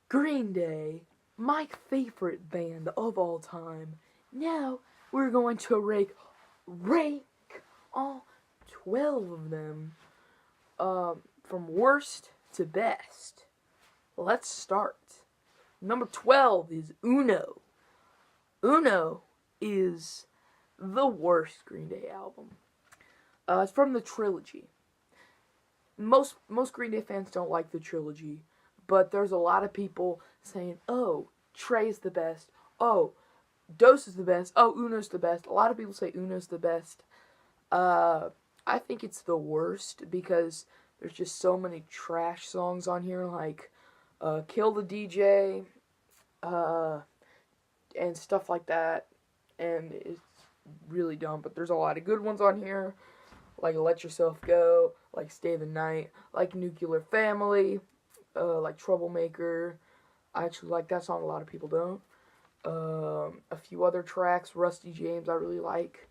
Green Day, my favorite band of all time. Now we're going to rank all 12 of them from worst to best. Let's start. Number 12 is Uno. Uno is the worst Green Day album. It's from the trilogy. Most Green Day fans don't like the trilogy, but there's a lot of people saying, "Oh, Trey's the best. Oh, Dos is the best. Oh, Uno's the best." A lot of people say Uno's the best. I think it's the worst because there's just so many trash songs on here, like "Kill the DJ," and stuff like that, and it's really dumb. But there's a lot of good ones on here, like "Let Yourself Go," like "Stay the Night," like "Nuclear Family," like "Troublemaker." I actually like that song. A lot of people don't. A few other tracks, Rusty James, I really like.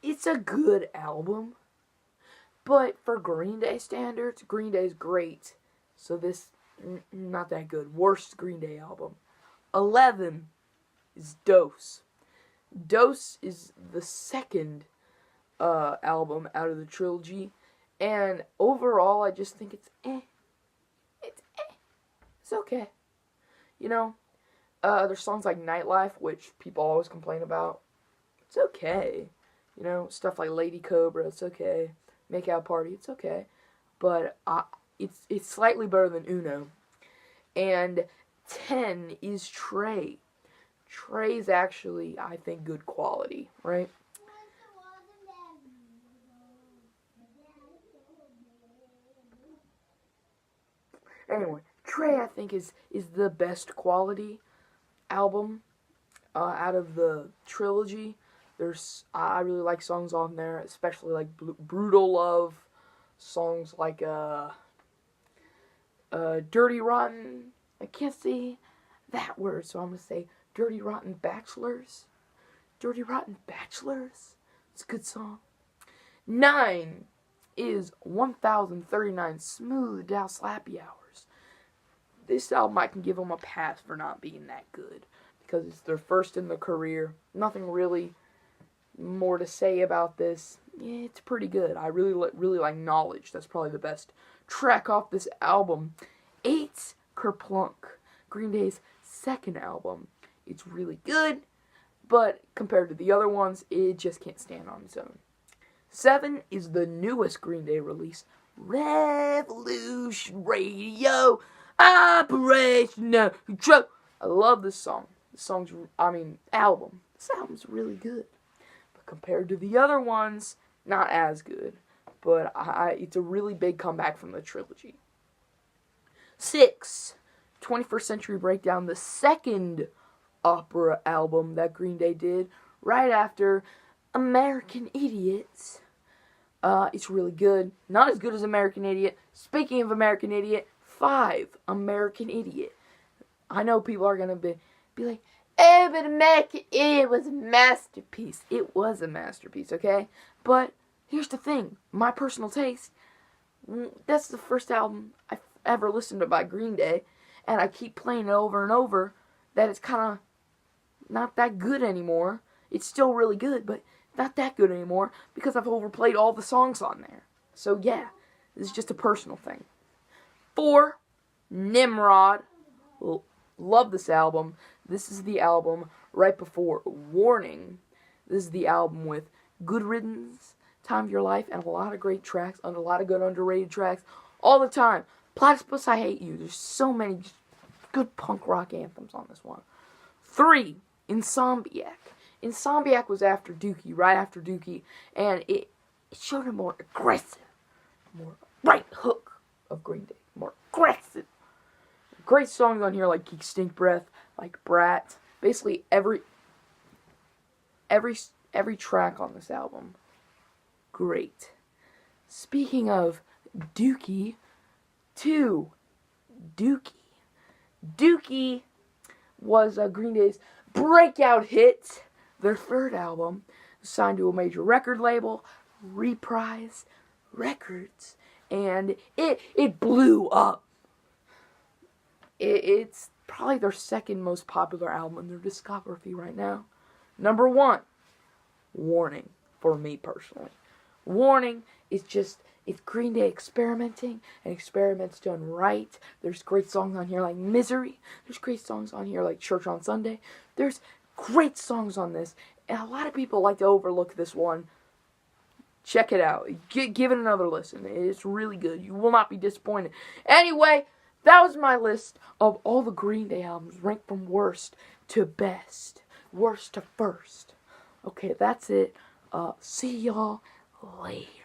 It's a good album, but for Green Day standards, Green Day's great. So this, not that good. Worst Green Day album. 11 is Dos. Dos is the second album out of the trilogy, and overall, I just think it's It's It's okay. You know, there's songs like Nightlife, which people always complain about. It's okay. You know, stuff like Lady Cobra, it's okay. Make Out Party, it's okay. But it's slightly better than Uno. And 10 is Trey. Trey's actually, I think, good quality, right? Anyway, Trey, I think, is the best quality album out of the trilogy. I really like songs on there, especially like Brutal Love, songs like Dirty Rotten. I can't say that word, so I'm gonna say Dirty Rotten Bachelors. Dirty Rotten Bachelors. It's a good song. 9 is 1039 Smoothed Out Slappy Hours. This album, I can give them a pass for not being that good because it's their first in their career. Nothing really more to say about this. Yeah, it's pretty good. I really like Knowledge. That's probably the best track off this album. 8, Kerplunk, Green Day's second album. It's really good, but compared to the other ones, it just can't stand on its own. 7 is the newest Green Day release, Revolution Radio Operational Control. I love this song. This album. This album's really good. But compared to the other ones, not as good. But it's a really big comeback from the trilogy. 6, 21st Century Breakdown, the second opera album that Green Day did right after American Idiot. It's really good. Not as good as American Idiot. Speaking of American Idiot, 5, American Idiot. I know people are going to be like, "Oh, but American Idiot was a masterpiece." It was a masterpiece, okay? But here's the thing. My personal taste, that's the first album I've ever listened to by Green Day, and I keep playing it over and over, that it's kind of not that good anymore. It's still really good, but not that good anymore because I've overplayed all the songs on there. So yeah, this is just a personal thing. 4, Nimrod. Love this album. This is the album right before Warning. This is the album with Good Riddance, Time of Your Life, and a lot of great tracks, and a lot of good underrated tracks all the time. Platypus, I Hate You. There's so many good punk rock anthems on this one. 3, Insomniac. Insomniac was after Dookie, right after Dookie, and it showed a more aggressive, more right hook of Green Day. More aggressive. Great songs on here like Geek Stink Breath, like Brat. Basically every track on this album, great. Speaking of Dookie, 2, Dookie. Dookie was Green Day's breakout hit, their third album, signed to a major record label, Reprise Records, and it blew up. It's probably their second most popular album in their discography right now. Number 1, Warning, for me personally. Warning is just, it's Green Day experimenting, and experiments done right. There's great songs on here like Misery. There's great songs on here like Church on Sunday. There's great songs on this, and a lot of people like to overlook this one. Check it out. Give it another listen. It's really good. You will not be disappointed. Anyway, that was my list of all the Green Day albums ranked from worst to best. Worst to first. Okay, that's it. See y'all later.